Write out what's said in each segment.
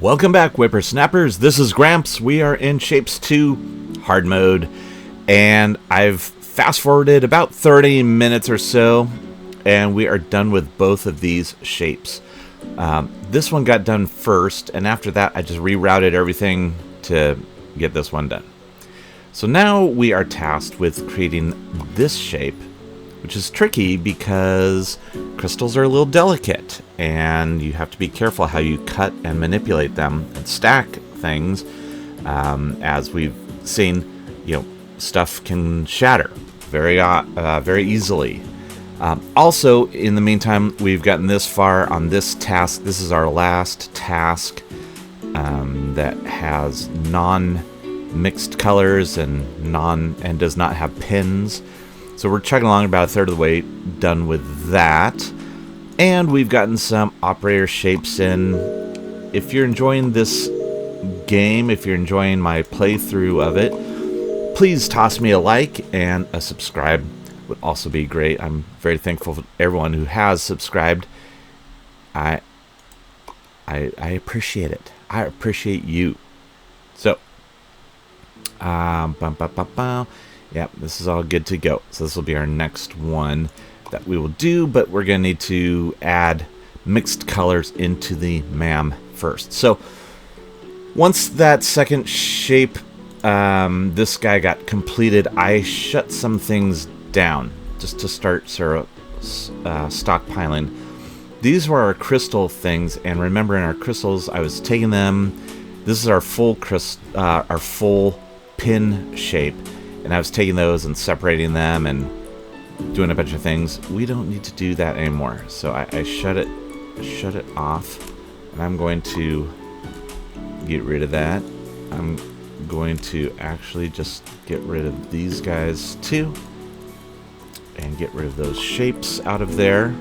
Welcome back, whippersnappers. This is Gramps. We are in Shapes 2 hard mode, and I've fast forwarded about 30 minutes or so, and we are done with both of these shapes. This one got done first, and after that I just rerouted everything to get this one done. So now we are tasked with creating this shape, which is tricky because crystals are a little delicate and you have to be careful how you cut and manipulate them and stack things. As we've seen, stuff can shatter very easily. Also, in the meantime, we've gotten this far on this task. This is our last task that has non-mixed colors and does not have pins. So we're chugging along about a third of the way done with that. And we've gotten some operator shapes in. If you're enjoying this game, if you're enjoying my playthrough of it, please toss me a like, and a subscribe would also be great. I'm very thankful for everyone who has subscribed. I appreciate it. I appreciate you. So, Yep, this is all good to go. So this will be our next one that we will do, but we're going to need to add mixed colors into the MAM first. So once that second shape, this guy got completed, I shut some things down just to start stockpiling. These were our crystal things, and remember, in our crystals, I was taking them. This is our full pin shape. And I was taking those and separating them and doing a bunch of things. We don't need to do that anymore. So I shut it off. And I'm going to get rid of that. I'm going to actually just get rid of these guys too. And get rid of those shapes out of there.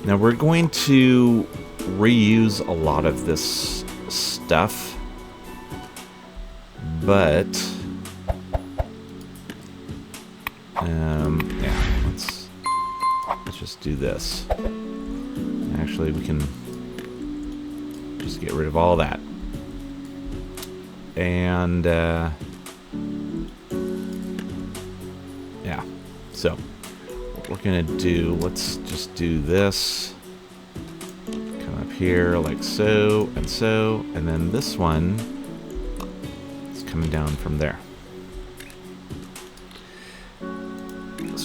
Now we're going to reuse a lot of this stuff. But yeah, let's just do this. Actually, we can just get rid of all that. And yeah, so what we're gonna do, let's just do this. Come up here like so, and then this one is coming down from there.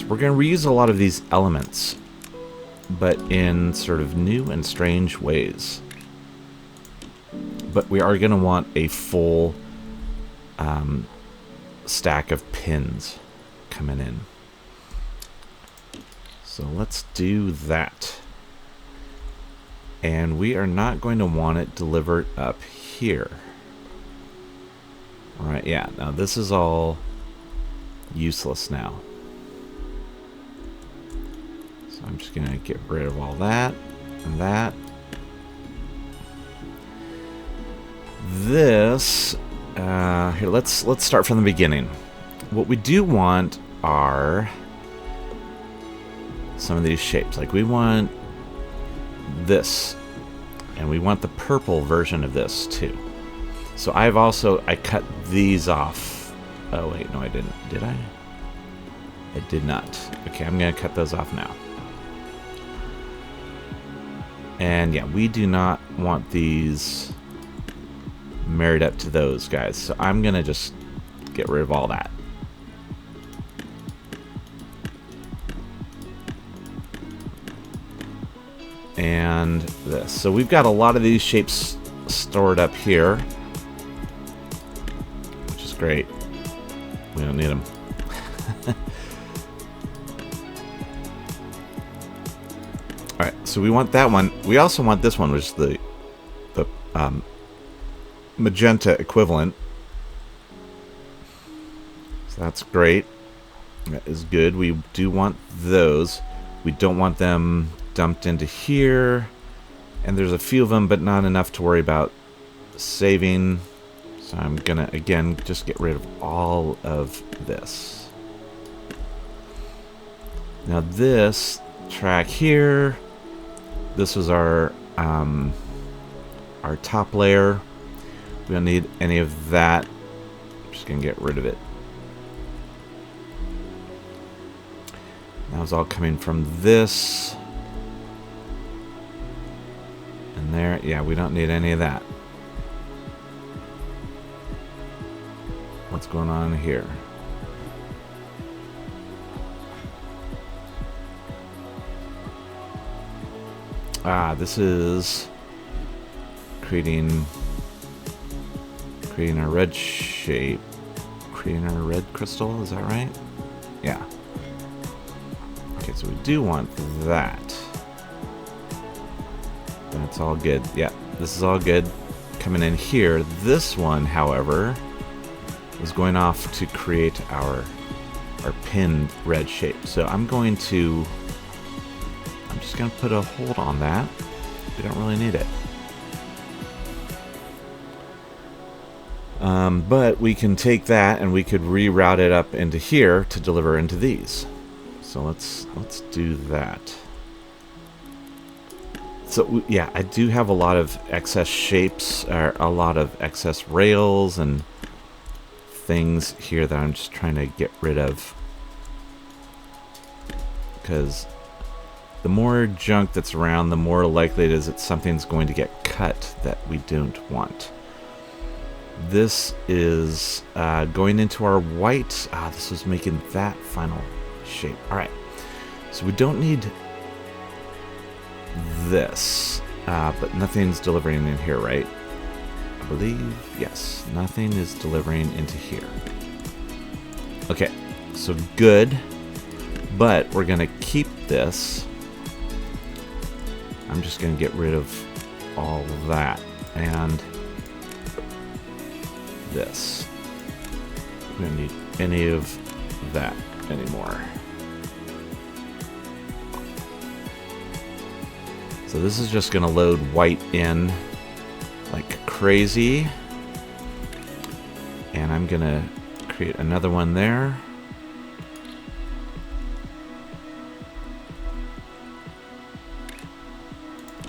We're going to reuse a lot of these elements, but in sort of new and strange ways. But we are going to want a full stack of pins coming in. So let's do that. And we are not going to want it delivered up here. All right, yeah, now this is all useless now. I'm just gonna get rid of all that and that. This here, let's start from the beginning. What we do want are some of these shapes. Like we want this, and we want the purple version of this too. So I cut these off. Oh wait, no I didn't. Did I? I did not. Okay, I'm gonna cut those off now. And yeah, we do not want these married up to those guys. So I'm going to just get rid of all that. And this. So we've got a lot of these shapes stored up here, which is great. We don't need them. Alright, so we want that one. We also want this one, which is the magenta equivalent. So that's great. That is good. We do want those. We don't want them dumped into here. And there's a few of them, but not enough to worry about saving. So I'm going to, again, just get rid of all of this. Now this track here, this was our our top layer. We don't need any of that. I'm just going to get rid of it. That was all coming from this. And there, yeah, we don't need any of that. What's going on here? This is creating our red shape, creating our red crystal, is that right? Yeah. Okay, so we do want that. That's all good. Yeah, this is all good. Coming in here, this one, however, is going off to create our pinned red shape. So I'm just going to put a hold on that. We don't really need it. But we can take that and we could reroute it up into here to deliver into these. So let's do that. So yeah, I do have a lot of excess shapes, or a lot of excess rails and things here that I'm just trying to get rid of. Because the more junk that's around, the more likely it is that something's going to get cut that we don't want. This is going into our white. This was making that final shape. Alright, so we don't need this, but nothing's delivering in here, right? I believe, yes, nothing is delivering into here. Okay, so good, but we're going to keep this. I'm just going to get rid of all of that and this. We don't need any of that anymore. So this is just going to load white in like crazy. And I'm going to create another one there.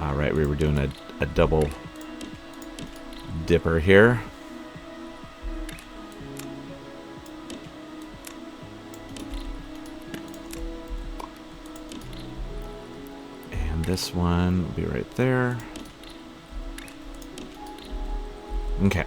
Alright, we were doing a double dipper here. And this one will be right there. Okay.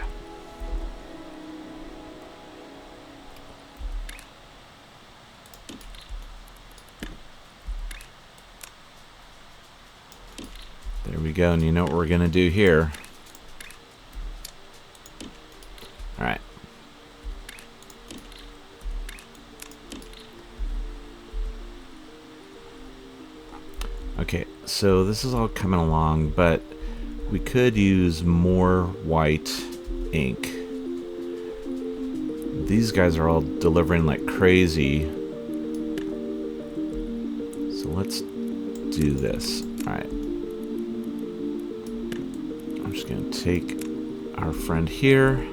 There we go, and you know what we're going to do here. Alright. Okay, so this is all coming along, but we could use more white ink. These guys are all delivering like crazy. So let's do this. Alright. I'm just going to take our friend here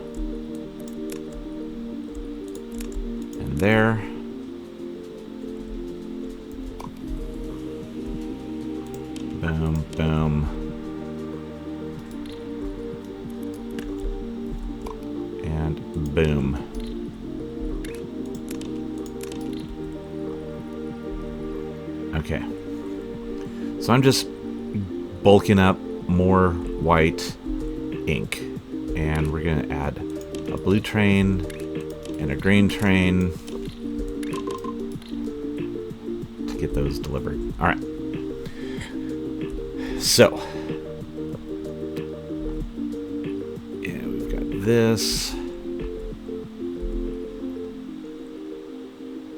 and there. Boom, boom. And boom. Okay. So I'm just bulking up more white ink. And we're going to add a blue train and a green train to get those delivered. All right. So, yeah, we've got this.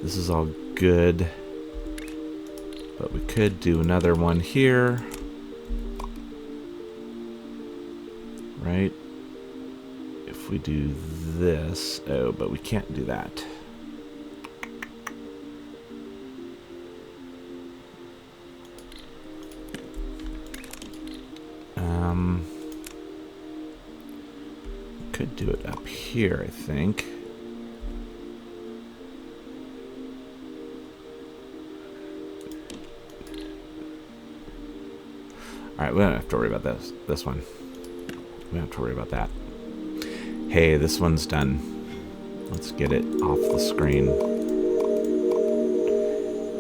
This is all good. But we could do another one here. Right? If we do this. Oh, but we can't do that. Could do it up here, I think. Alright, we don't have to worry about this one. don't have to worry about that. Hey, this one's done. Let's get it off the screen.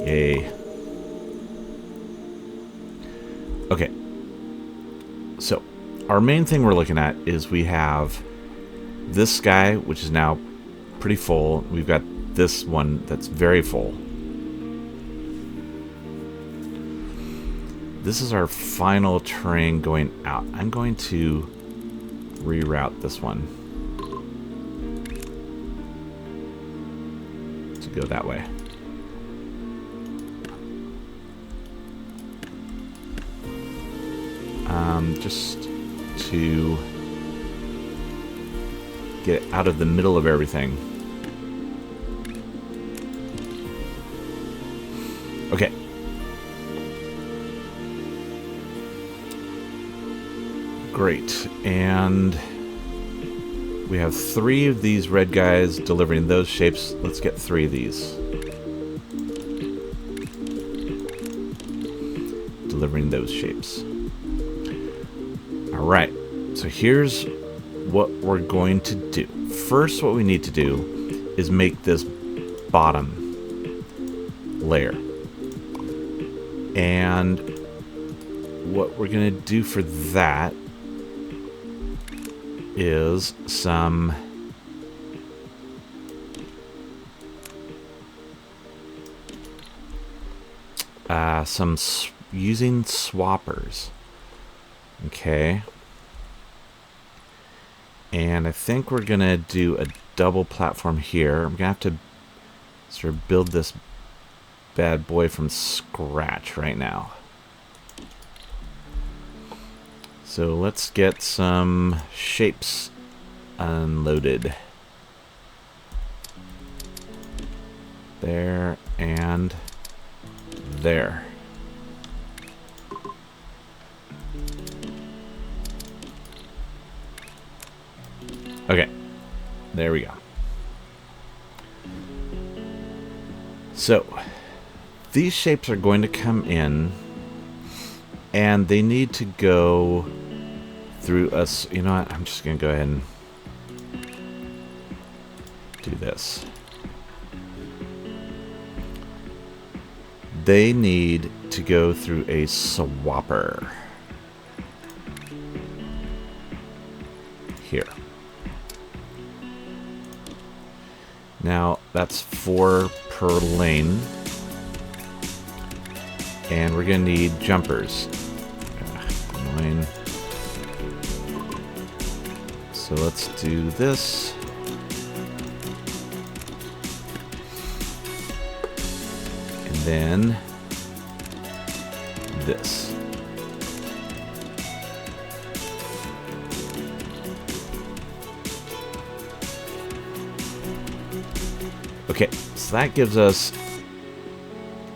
Yay. Okay. So, our main thing we're looking at is we have this guy, which is now pretty full. We've got this one that's very full. This is our final train going out. I'm going to reroute this one to go that way. Just to get out of the middle of everything. Okay. Great. And we have 3 of these red guys delivering those shapes. Let's get 3 of these. Delivering those shapes. Alright, so here's what we're going to do. First, what we need to do is make this bottom layer. And what we're going to do for that is some using swappers. Okay. And I think we're going to do a double platform here. I'm going to have to sort of build this bad boy from scratch right now. So let's get some shapes unloaded. There and there. Okay, there we go. So, these shapes are going to come in, and they need to go through us. You know what? I'm just going to go ahead and do this. They need to go through a swapper. Here. Now, that's 4 per lane. And we're going to need jumpers. Annoying. So let's do this. And then this. Okay, so that gives us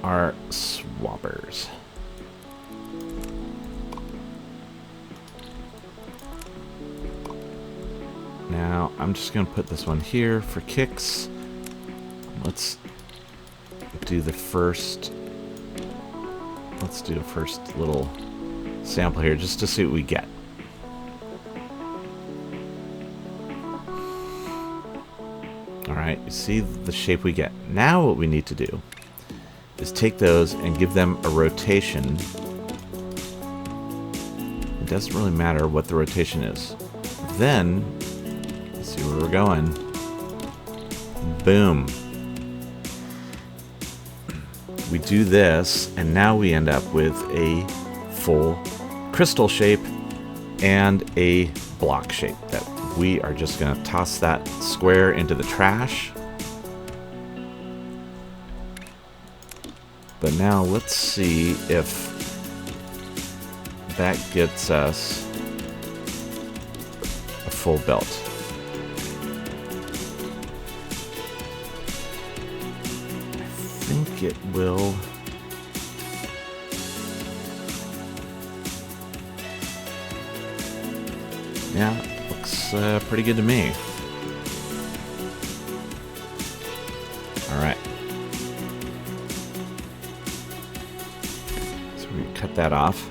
our swappers. Now, I'm just going to put this one here for kicks. Let's do the first... Let's do a first little sample here just to see what we get. Alright, you see the shape we get. Now what we need to do is take those and give them a rotation. It doesn't really matter what the rotation is. Then, let's see where we're going. Boom. We do this, and now we end up with a full crystal shape and a block shape that we are just going to toss that square into the trash. But now let's see if that gets us a full belt. I think it will. Yeah, looks pretty good to me. Alright. So we cut that off.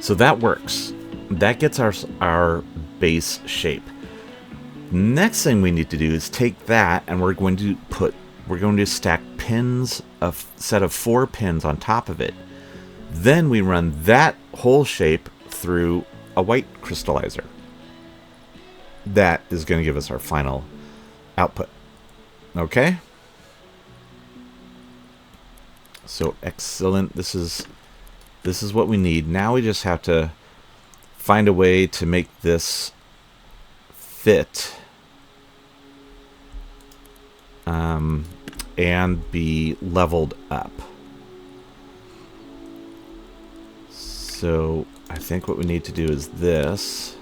So that works. That gets our base shape. Next thing we need to do is take that, and we're going to stack pins, a set of 4 pins on top of it. Then we run that whole shape through a white crystallizer. That is going to give us our final output. Okay? So excellent. This is what we need. Now we just have to find a way to make this fit and be leveled up. So I think what we need to do is this.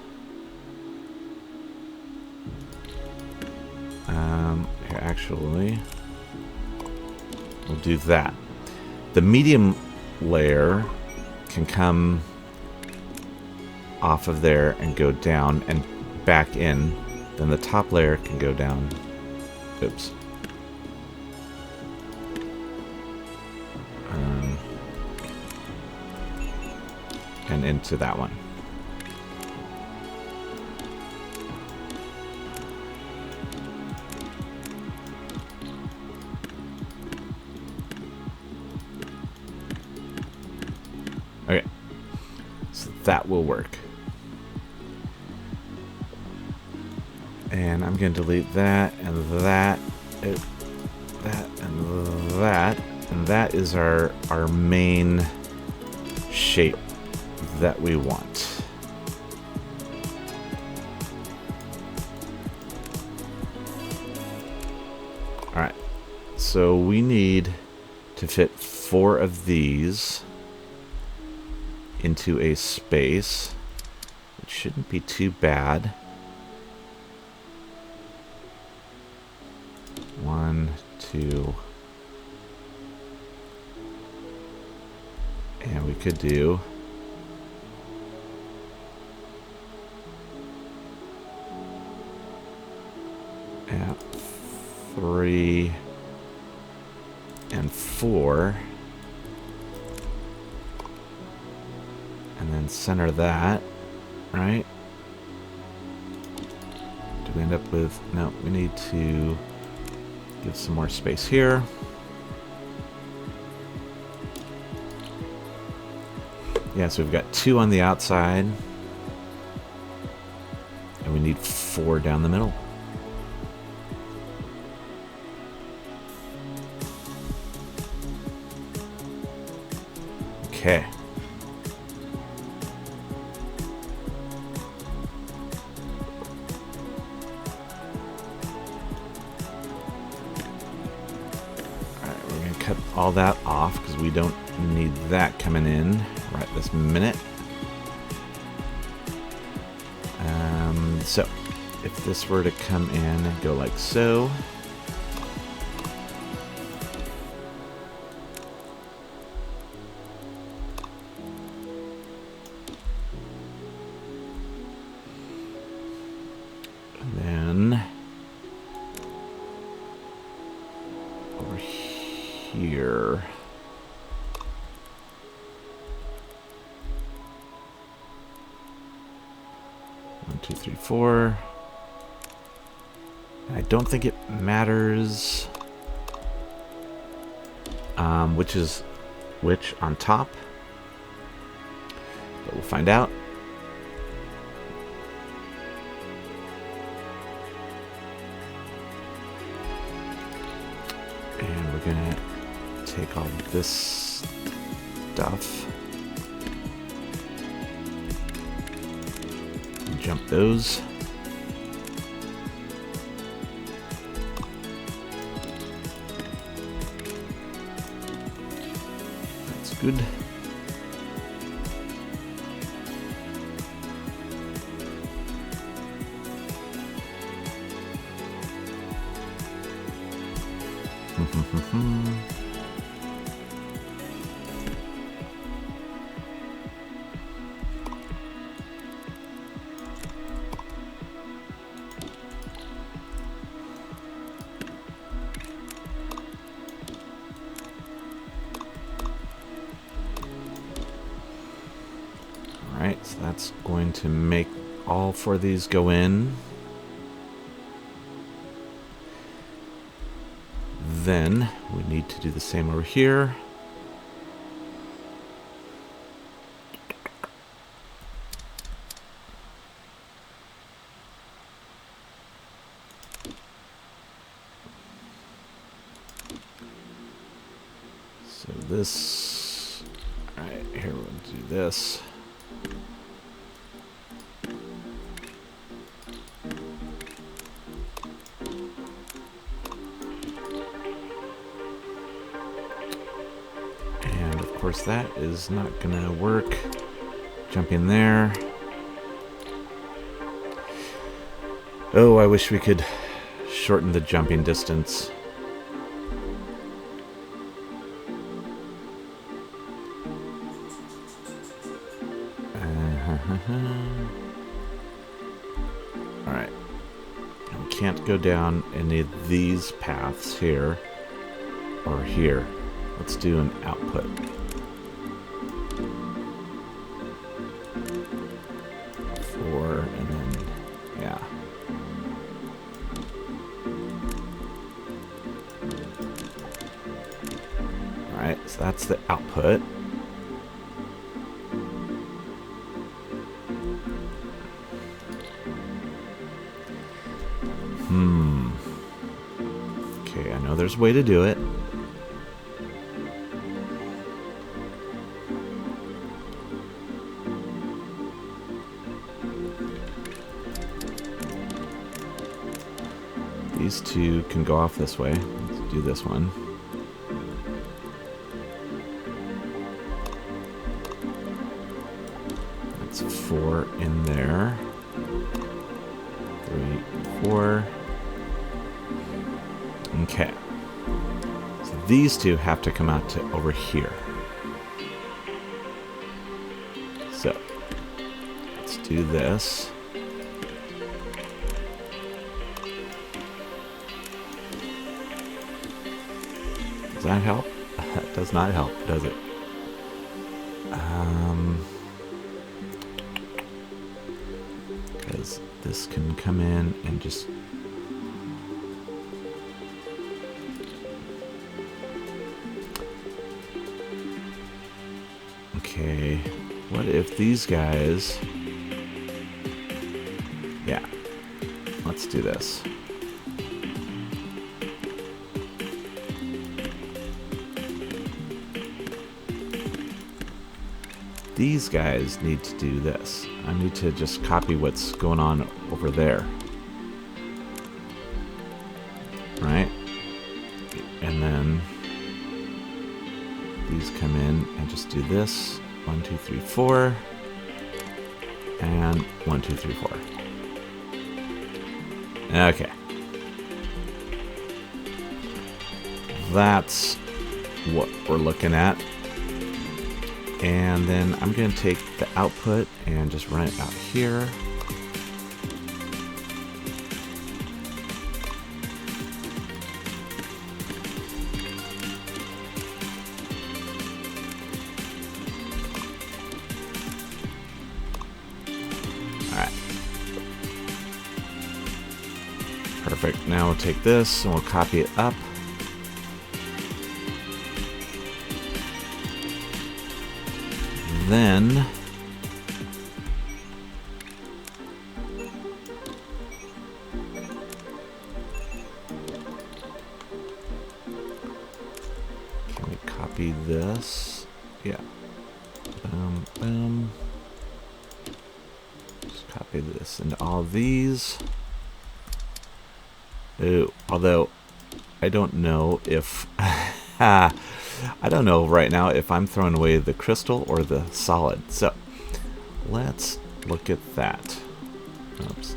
Here, actually, we'll do that. The medium layer can come off of there and go down and back in. Then the top layer can go down. Oops. And into that one. Okay, so that will work. And I'm going to delete that and that, that and that, and that is our main shape that we want. Alright, so we need to fit 4 of these into a space. It shouldn't be too bad. 1, 2, and we could do at 3 and 4, and then center that, right? Do we end up with, no, we need to give some more space here. Yeah, so we've got 2 on the outside, and we need 4 down the middle. Okay. Alright, we're going to cut all that off because we don't need that coming in right this minute. So, if this were to come in and go like so, and then over here, one, two, three, four. I don't think it matters which is which on top, but we'll find out. And we're gonna take all this stuff and jump those. Good. Alright, so That's going to make all 4 of these go in. Then we need to do the same over here. So this, all right, here we'll do this. And of course that is not gonna work. Jump in there. Oh, I wish we could shorten the jumping distance. Alright. We can't go down any of these paths here or here. Let's do an output. Four, and then, yeah. Alright, so that's the output. Okay, I know there's a way to do it. These 2 can go off this way. Let's do this one. That's 4 in there. 3, 4. Okay. So these 2 have to come out to over here. So let's do this. Does that help? That does not help, does it? Because this can come in and just... Okay, what if these guys... Yeah, let's do this. These guys need to do this. I need to just copy what's going on over there. Right? And then these come in and just do this. 1, 2, 3, 4. And 1, 2, 3, 4. Okay. That's what we're looking at. And then I'm going to take the output and just run it out here. Alright. Perfect. Now we'll take this and we'll copy it up. Then can we copy this? Yeah. Boom, boom. Just copy this into all of these. Ooh, although I don't know if I don't know right now if I'm throwing away the crystal or the solid. So let's look at that. Oops.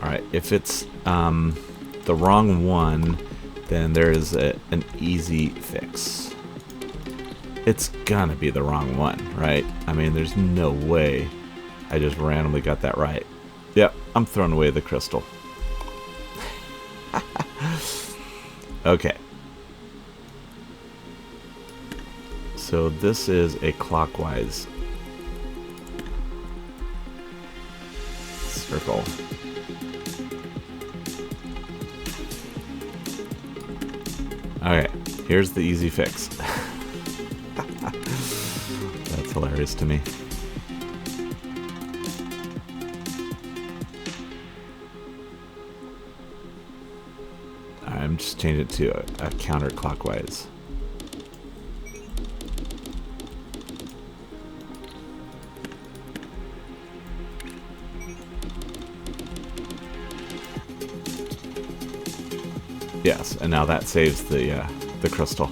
Alright, if it's the wrong one, then there is an easy fix. It's gonna be the wrong one, right? I mean, there's no way I just randomly got that right. Yep, I'm throwing away the crystal. Okay. So this is a clockwise circle. Okay, here's the easy fix. That's hilarious to me. I'm just changing it to a counterclockwise. Yes, and now that saves the crystal.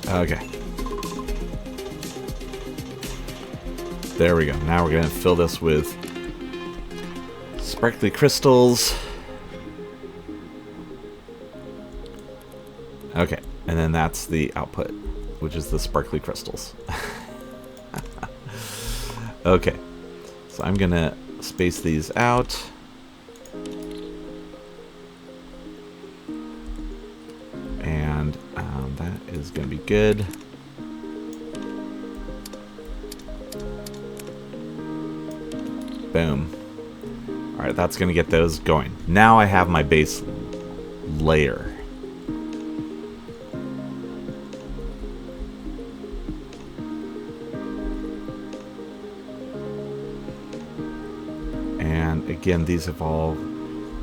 Okay. There we go. Now we're going to fill this with sparkly crystals. Okay, and then that's the output, which is the sparkly crystals. Okay, so I'm going to space these out. And that is going to be good. Boom. Alright, that's going to get those going. Now I have my base layer. And again, these have all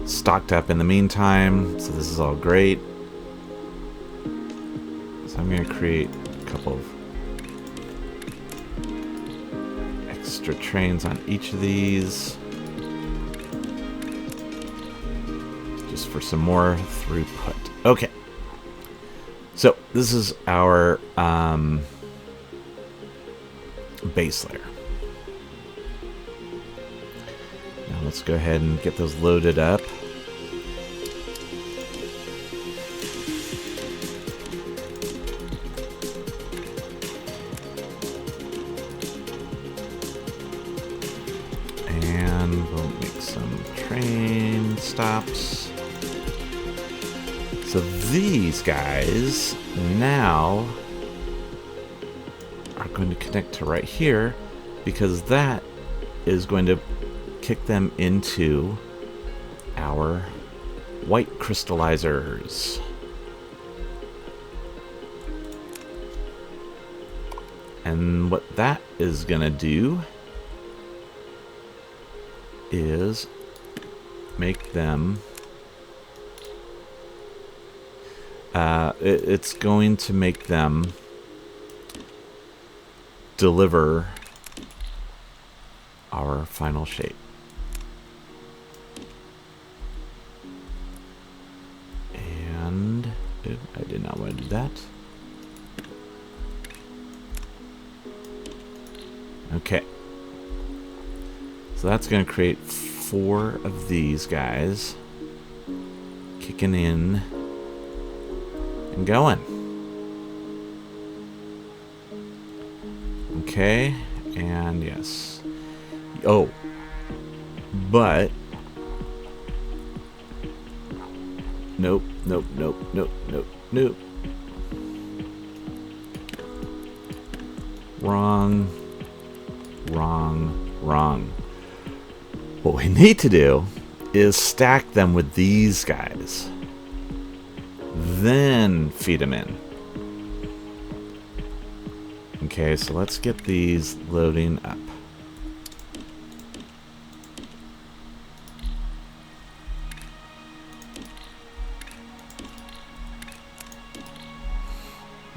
stocked up in the meantime, so this is all great. So I'm going to create a couple of extra trains on each of these, just for some more throughput. Okay, so this is our base layer. Now let's go ahead and get those loaded up. And we'll make some train stops. So these guys now are going to connect to right here, because that is going to kick them into our white crystallizers. And what that is going to do is make them it's going to make them deliver our final shape. And I did not want to do that. Okay. So that's going to create 4 of these guys kicking in and going. Okay, and yes. Oh, but nope, nope, nope, nope, nope, nope. Wrong, wrong, wrong. What we need to do is stack them with these guys, then feed them in. Okay, so let's get these loading up.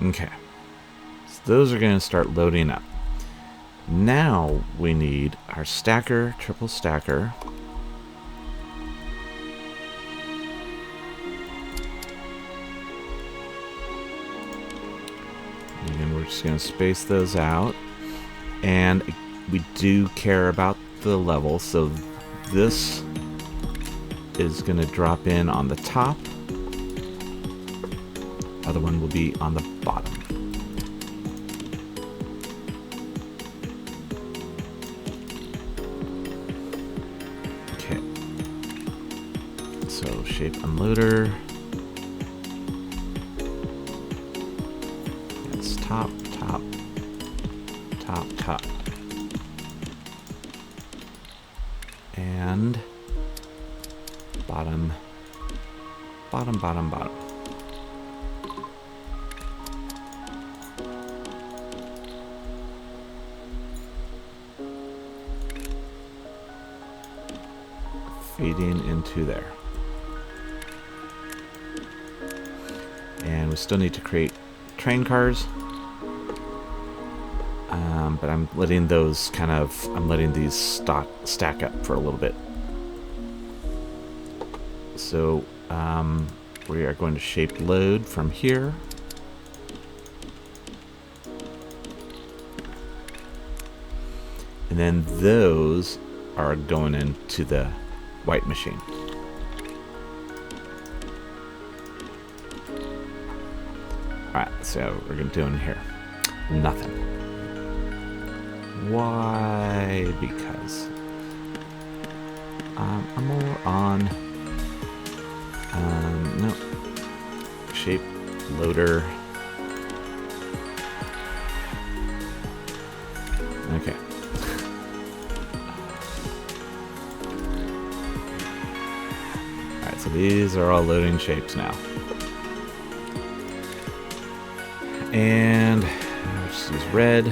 Okay, so those are going to start loading up. Now we need our stacker, triple stacker. And we're just going to space those out. And we do care about the level, so this is going to drop in on the top. Other one will be on the bottom. Okay. So shape unloader. It's top, top, top, top. And bottom, bottom, bottom, bottom. Feeding into there. And we still need to create train cars. But I'm letting those I'm letting these stack up for a little bit. So we are going to shape load from here. And then those are going into the white machine. Alright, so we're going to do in here. Nothing. Why? Because I'm more on no shape loader. Okay. Alright, so these are all loading shapes now. And I'll just use red.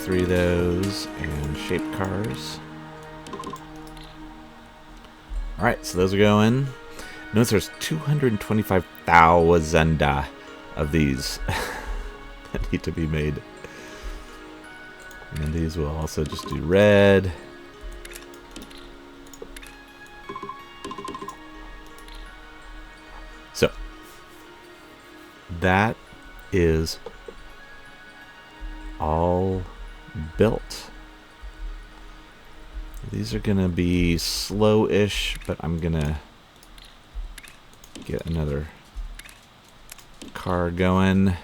3 of those, and shape cars. Alright, so those are going. Notice there's 225,000 of these that need to be made. And these will also just do red. So, that is all built. These are gonna be slow-ish, but I'm gonna get another car going.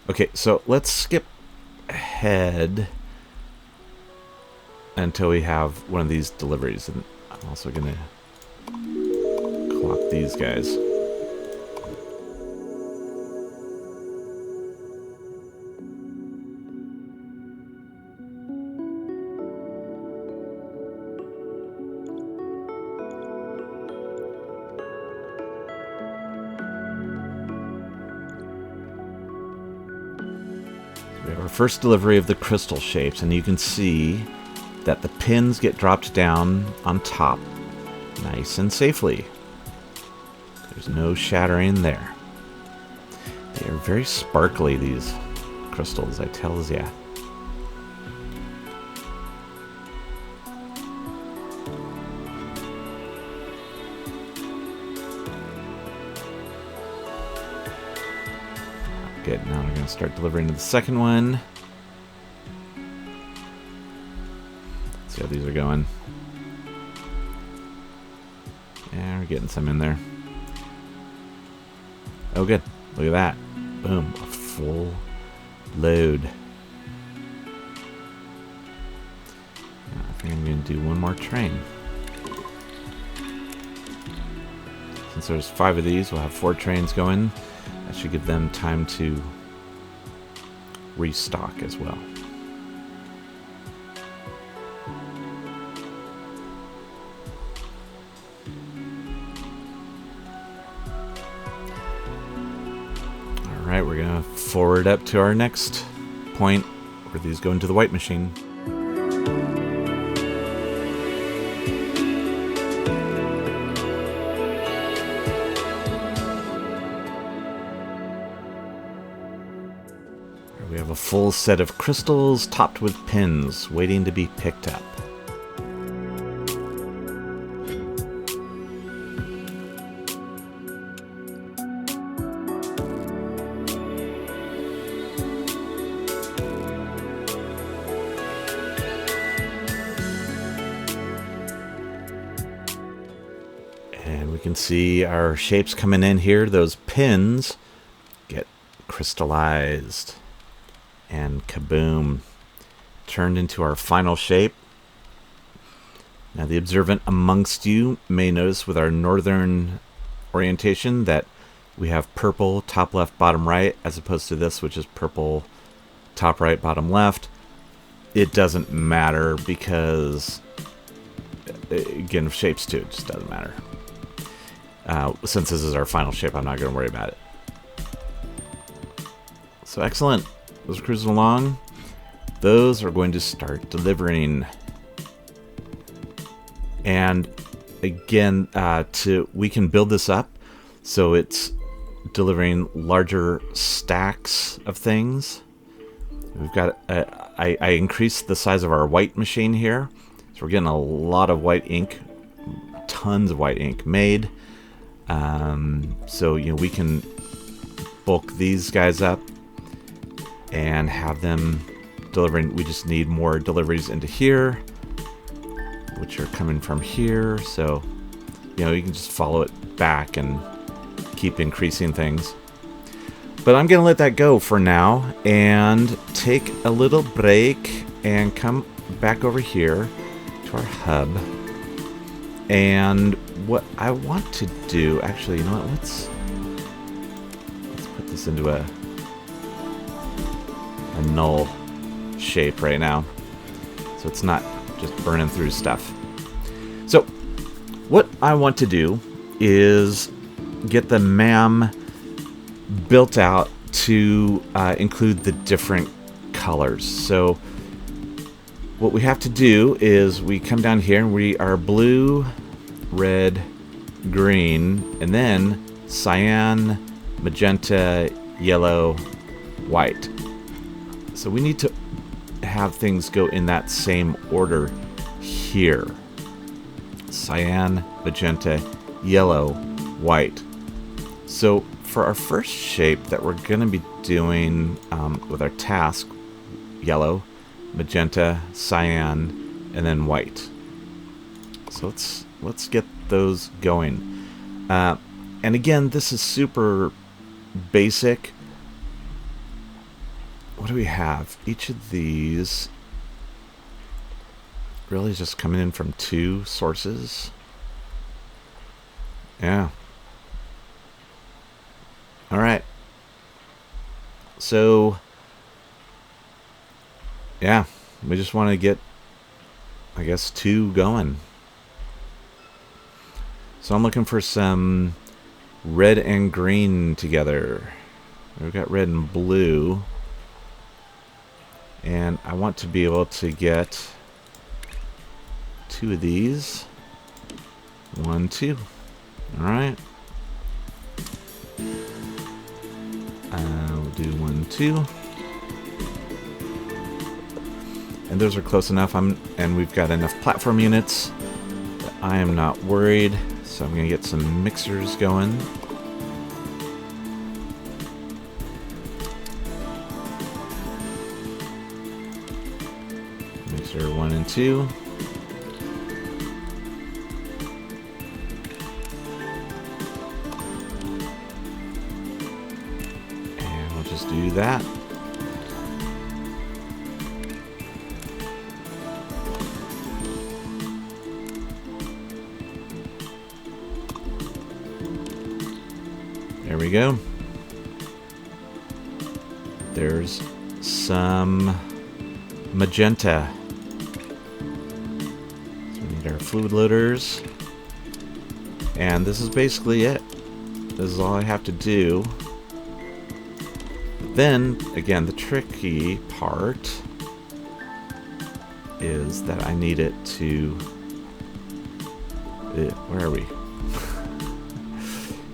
Okay, so let's skip ahead until we have one of these deliveries, and I'm also gonna clock these guys. We have our first delivery of the crystal shapes, and you can see that the pins get dropped down on top nice and safely. There's no shattering there. They are very sparkly, these crystals, I tells ya. Good, now we're going to start delivering to the second one. Let's see how these are going. Yeah, we're getting some in there. Oh, good. Look at that. Boom. A full load. I think I'm going to do one more train. Since there's 5 of these, we'll have 4 trains going. That should give them time to restock as well. Alright, we're going to forward up to our next point where these go into the white machine. We have a full set of crystals topped with pins waiting to be picked up. And we can see our shapes coming in here. Those pins get crystallized. And kaboom. Turned into our final shape. Now the observant amongst you may notice with our northern orientation that we have purple top left bottom right as opposed to this, which is purple top right bottom left. It doesn't matter because, again, shapes too, it just doesn't matter. Since this is our final shape, I'm not going to worry about it. So excellent. Those are cruising along. Those are going to start delivering. And again, we can build this up so it's delivering larger stacks of things. We've got I increased the size of our white machine here, so we're getting a lot of white ink, tons of white ink made. So we can bulk these guys up and have them delivering. We just need more deliveries into here, which are coming from here. So you can just follow it back and keep increasing things. But I'm gonna let that go for now and take a little break and come back over here to our hub. And what I want to do, actually, you know what? Let's put this into a null shape right now, so it's not just burning through stuff. So what I want to do is get the MAM built out to include the different colors. So what we have to do is we come down here and we are blue, red, green, and then cyan, magenta, yellow, white. So we need to have things go in that same order here. Cyan, magenta, yellow, white. So for our first shape that we're going to be doing with our task, yellow, magenta, cyan, and then white. So let's get those going. And again, this is super basic. What do we have? Each of these really is just coming in from 2 sources. Yeah. All right. So, yeah, we just want to get, I guess, 2 going. So I'm looking for some red and green together. We've got red and blue. And I want to be able to get 2 of these. 1, 2. All right. We'll do 1, 2. And those are close enough. And we've got enough platform units that I am not worried. So I'm going to get some mixers going. Mixer 1 and 2. And we'll just do that. There we go. There's some magenta. So we need our fluid loaders. And this is basically it. This is all I have to do. But then, again, the tricky part is that I need it to... where are we?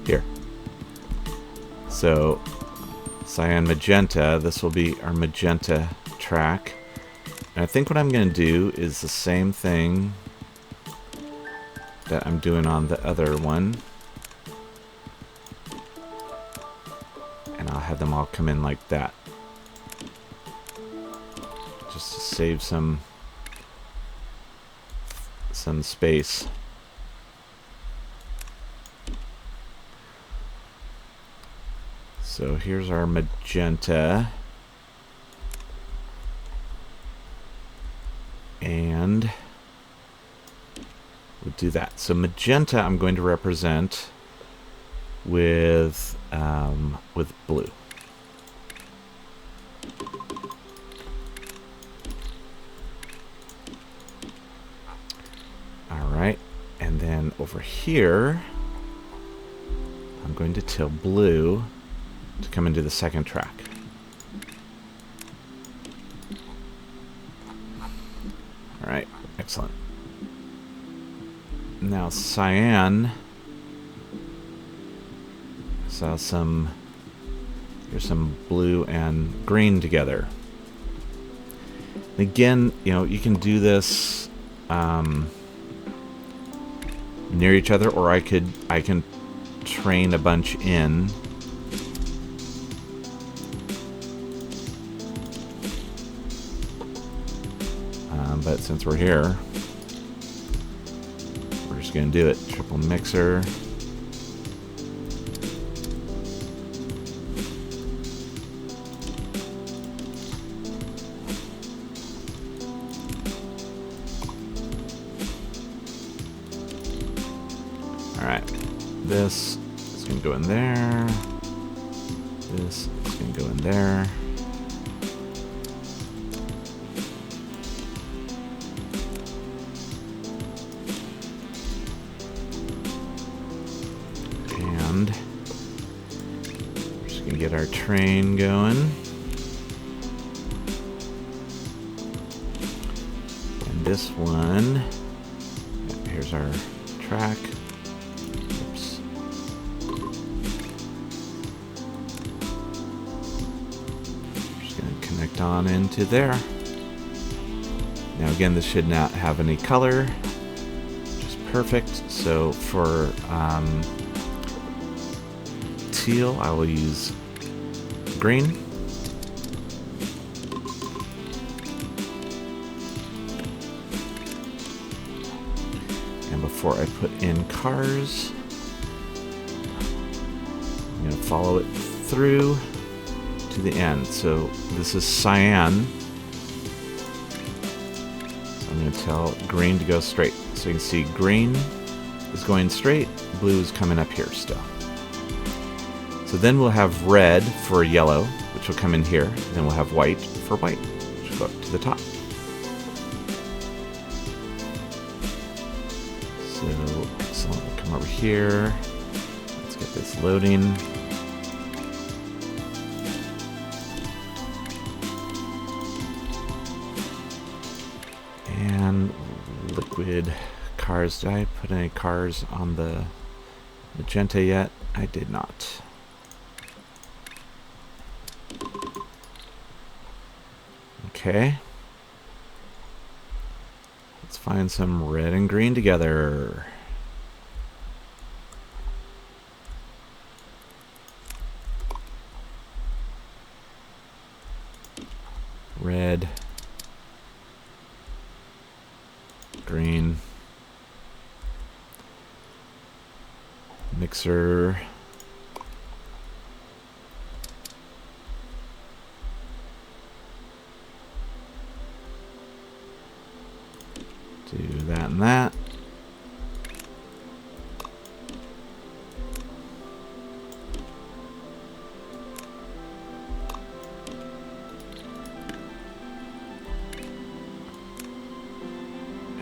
Here. So, cyan magenta, this will be our magenta track. And I think what I'm going to do is the same thing that I'm doing on the other one. And I'll have them all come in like that. Just to save some space. So here's our magenta. And we'll do that. So magenta I'm going to represent with blue. All right, and then over here, I'm going to tell blue to come into the second track. All right, excellent. Now cyan, saw some, here's some blue and green together. And again, you know, you can do this near each other, or I can train a bunch in. But since we're here, we're just going to do it. Triple mixer. Alright. This is going to go in there. This is going to go in there. We're just gonna get our train going. And this one, here's our track. Oops. Just gonna connect on into there. Now again, this should not have any color, which is perfect. So for teal, I will use green. And before I put in cars, I'm going to follow it through to the end. So this is cyan. So I'm going to tell green to go straight. So you can see green is going straight, blue is coming up here still. So then we'll have red for yellow, which will come in here. And then we'll have white for white, which will go up to the top. So excellent. We'll come over here. Let's get this loading. And liquid cars. Did I put any cars on the magenta yet? I did not. Okay. Let's find some red and green together. Red. Green. Mixer. Do that and that.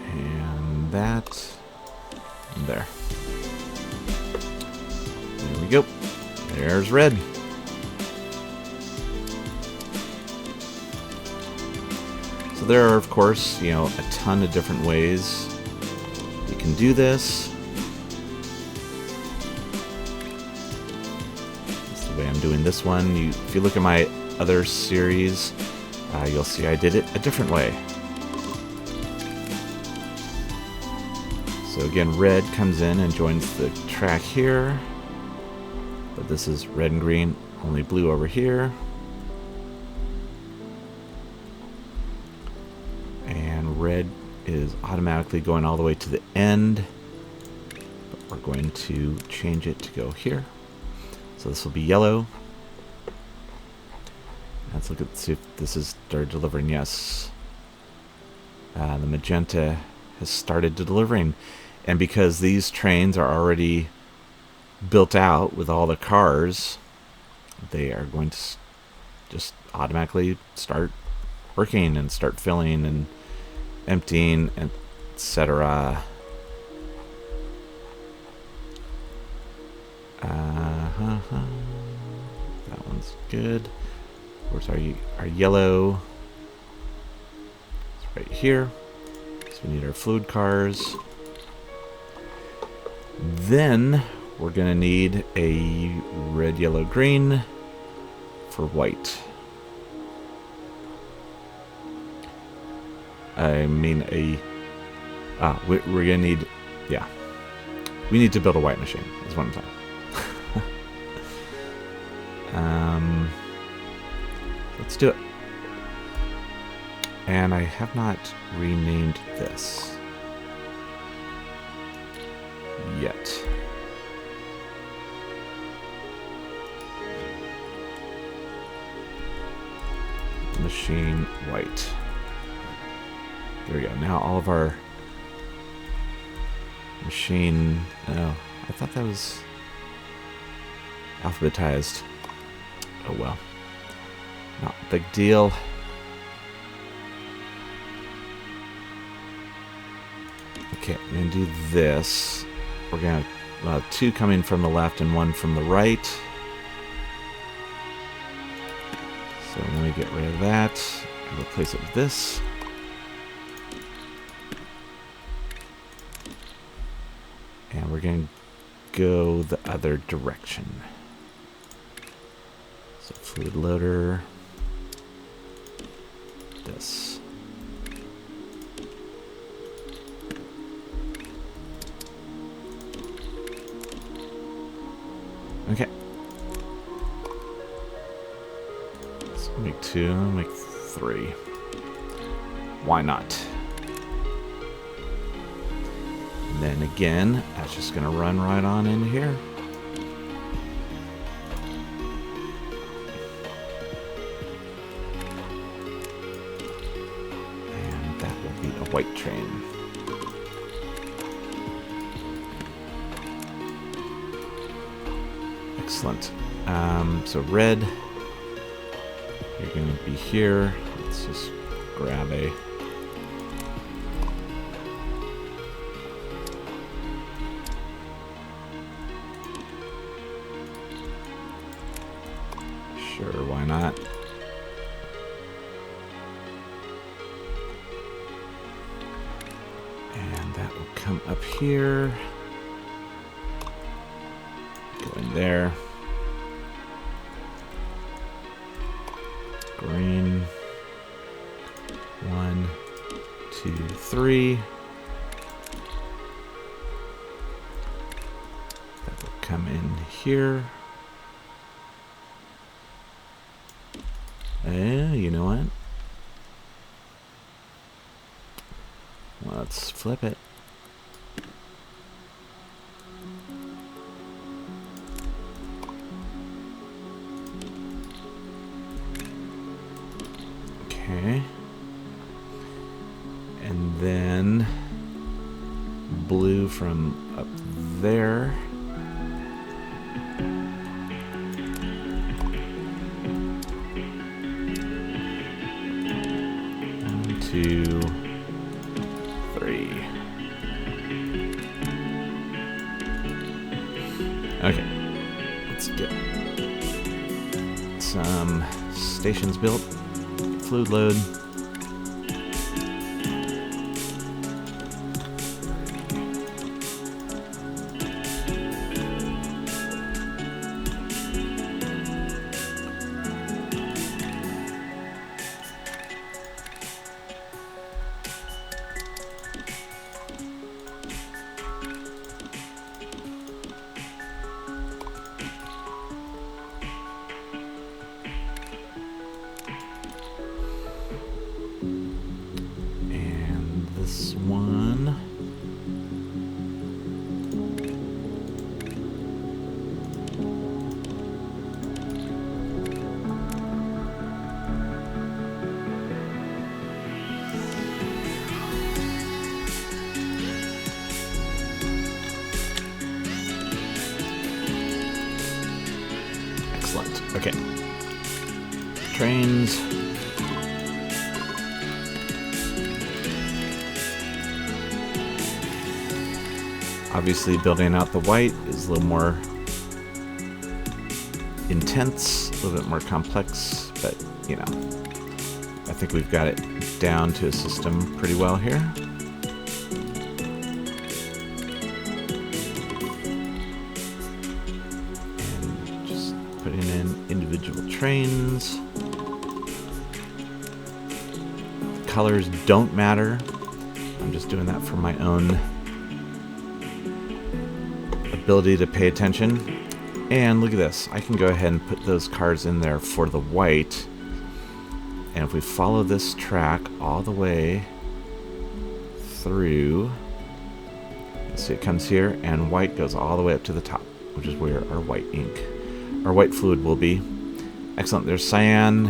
And that. And there. There we go. There's red. So there are, of course, you know, a ton of different ways you can do this. That's the way I'm doing this one. If you look at my other series, you'll see I did it a different way. So again, red comes in and joins the track here. But this is red and green, only blue over here. Red is automatically going all the way to the end, but we're going to change it to go here. So this will be yellow, Let's look at, see if this is started delivering. Yes. The magenta has started delivering. And because these trains are already built out with all the cars, they are going to just automatically start working and start filling and emptying, etc. That one's good. Where's our yellow? It's right here. So we need our fluid cars. Then we're gonna need a red, yellow, green for white. I mean we're gonna need, yeah. We need to build a white machine, is what I'm saying. Let's do it. And I have not renamed this yet. Machine white. There we go. Now all of our machine... Oh, I thought that was alphabetized. Oh well. Not a big deal. Okay, I'm going to do this. We're going to have two coming from the left and one from the right. So let me get rid of that and replace it with this. And we're going to go the other direction. So fluid loader. This. Okay. Let's make two, make three. Why not? And then again, that's just going to run right on in here. And that will be a white train. Excellent. So red, you're going to be here. Let's just grab a... Sure, why not? And that will come up here. Go in there. Green. 1, 2, 3. That will come in here. You know what? Let's flip it. Okay. And then blue from up there. 2, 3. Okay, let's get some stations built. Fluid load. Excellent. Okay. Trains. Obviously, building out the white is a little more intense, a little bit more complex, but, you know, I think we've got it down to a system pretty well here. And just putting in individual trains. The colors don't matter. I'm just doing that for my own ability to pay attention. And look at this. I can go ahead and put those cars in there for the white. And if we follow this track all the way through, see it comes here, and white goes all the way up to the top, which is where our white ink, our white fluid will be. Excellent. There's cyan,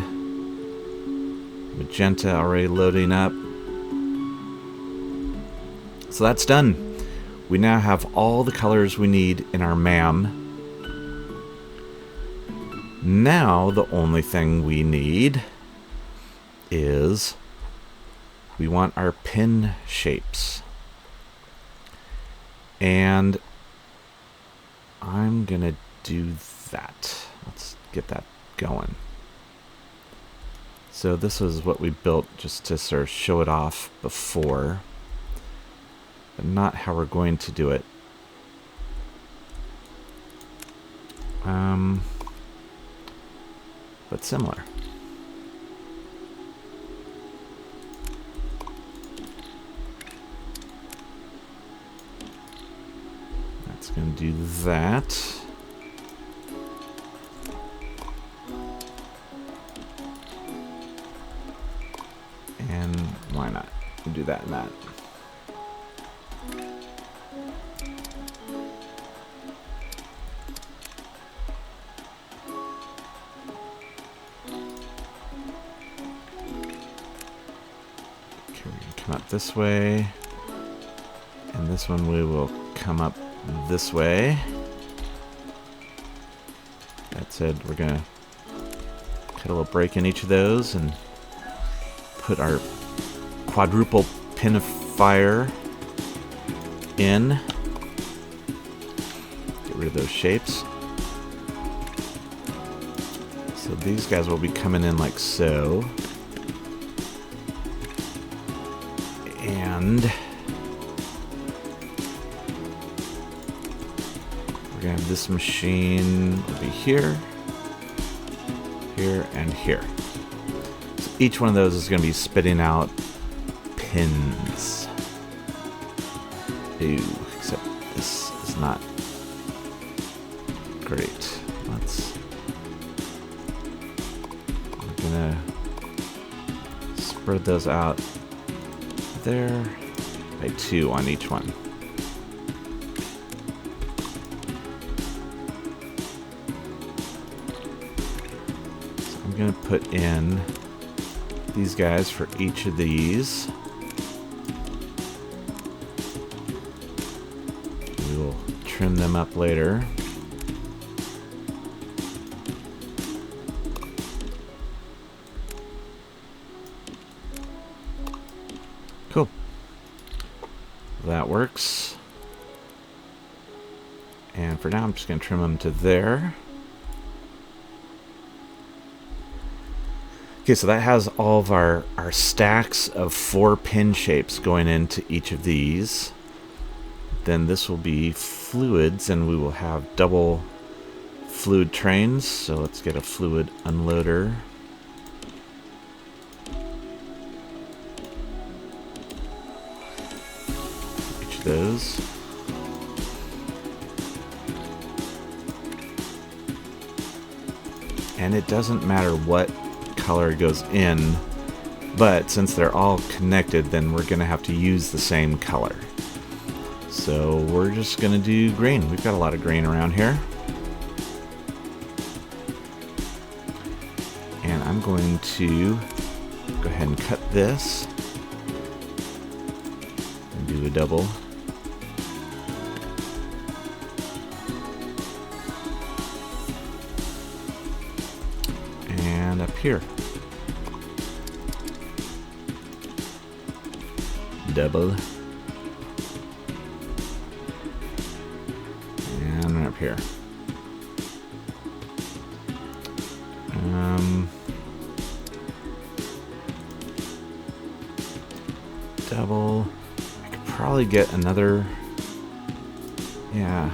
magenta already loading up. So that's done. We now have all the colors we need in our MAM. Now the only thing we need is we want our pin shapes. And I'm gonna do that. Let's get that going. So this is what we built just to sort of show it off before, but not how we're going to do it. But similar. That's going to do that. And why not? We'll do that and that. Come up this way, and this one we will come up this way. That said, we're gonna cut a little break in each of those and put our quadruple pinifier in. Get rid of those shapes. So these guys will be coming in like so. And we're gonna have this machine will be here, here, and here. So each one of those is gonna be spitting out pins. Ew, except this is not great. We're gonna spread those out there by 2 on each one. So I'm going to put in these guys for each of these. We will trim them up later. Cool. That works. And for now, I'm just going to trim them to there. Okay, so that has all of our stacks of 4 pin shapes going into each of these. Then this will be fluids, and we will have double fluid trains. So let's get a fluid unloader. Those. And it doesn't matter what color goes in, but since they're all connected, then we're going to have to use the same color. So we're just going to do green. We've got a lot of green around here. And I'm going to go ahead and cut this and do a double. here. Double. And right up here. Double. I could probably get another. Yeah.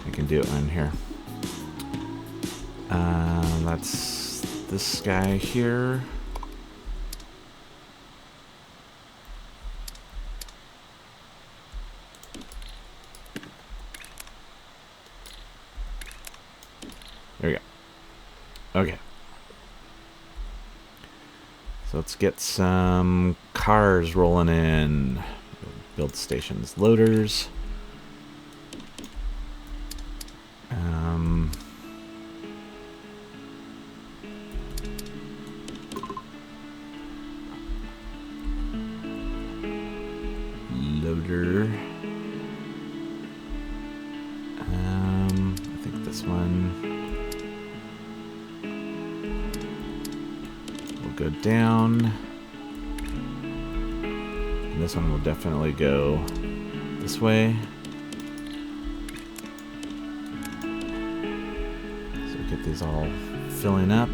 I can do it on here. That's this guy here. There we go. Okay. So let's get some cars rolling in. Build stations, loaders. Loader. I think this one will go down. And this one will definitely go this way. So get these all filling up.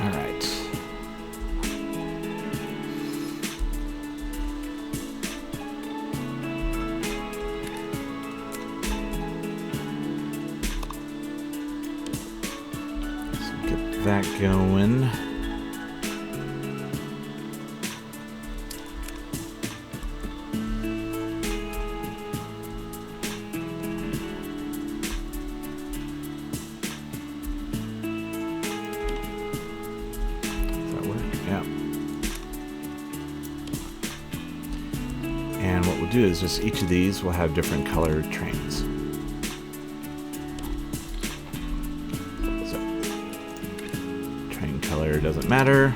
All right. So get that going. And what we'll do is just each of these will have different colored trains. So, train color doesn't matter.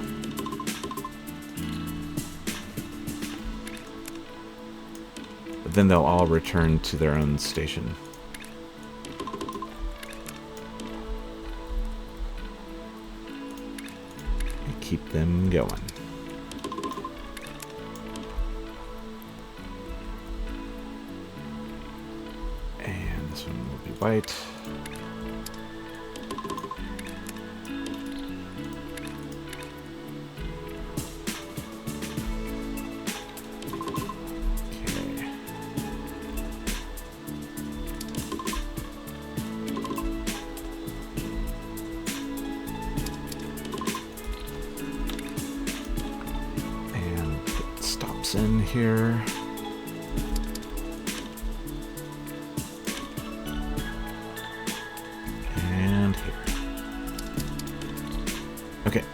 But then they'll all return to their own station. And keep them going. This one will be white. Okay. And put stops in here. Okay,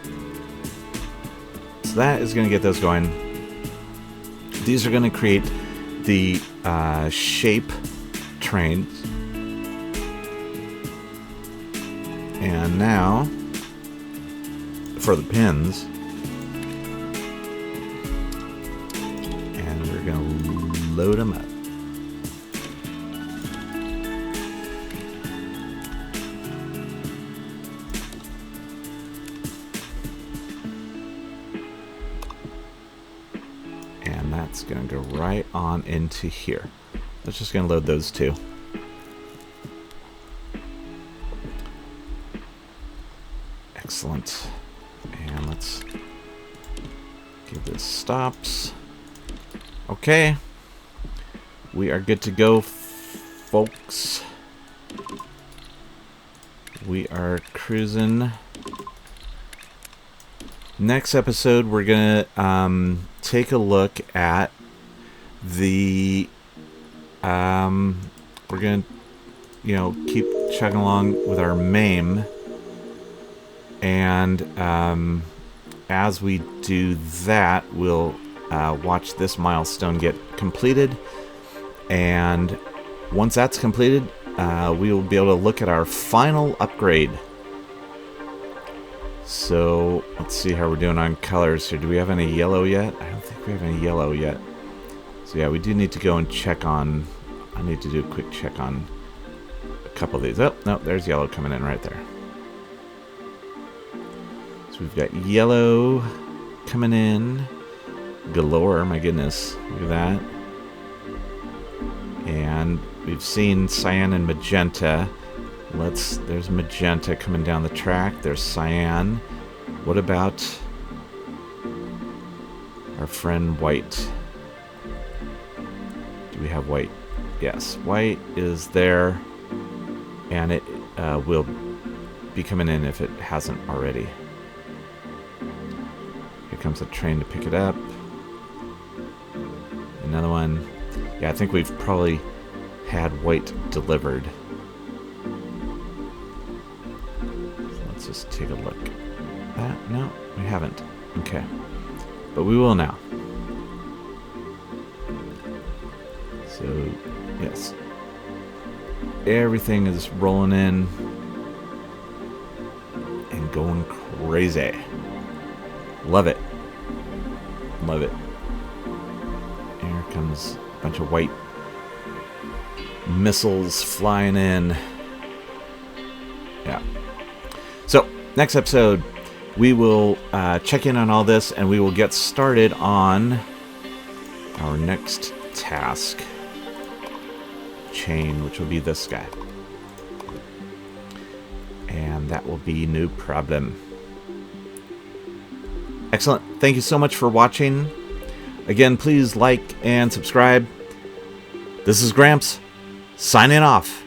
so that is going to get those going. These are going to create the shape trains. And now, for the pins, and we're going to load them up. And that's going to go right on into here. That's just going to load those two. Excellent. And let's give this stops. Okay. We are good to go, folks. We are cruising. Next episode, we're gonna take a look at the we're gonna keep chugging along with our MAME, and as we do that, we'll watch this milestone get completed, and once that's completed, we will be able to look at our final upgrade. So let's see how we're doing on colors here. Do we have any yellow yet? I don't think we have any yellow yet. So yeah, we do need to go and check on... I need to do a quick check on a couple of these. Oh, no, there's yellow coming in right there. So we've got yellow coming in galore, my goodness. Look at that. And we've seen cyan and magenta. There's magenta coming down the track. There's cyan. What about our friend white? Do we have white? Yes, white is there, and it will be coming in if it hasn't already. Here comes a train to pick it up. Another one. Yeah, I think we've probably had white delivered. Let's just take a look. No, we haven't. Okay. But we will now. So, yes. Everything is rolling in and going crazy. Love it. Love it. Here comes a bunch of white missiles flying in. Yeah. So, next episode, we will check in on all this, and we will get started on our next task chain, which will be this guy. And that will be no problem. Excellent. Thank you so much for watching. Again, please like and subscribe. This is Gramps, signing off.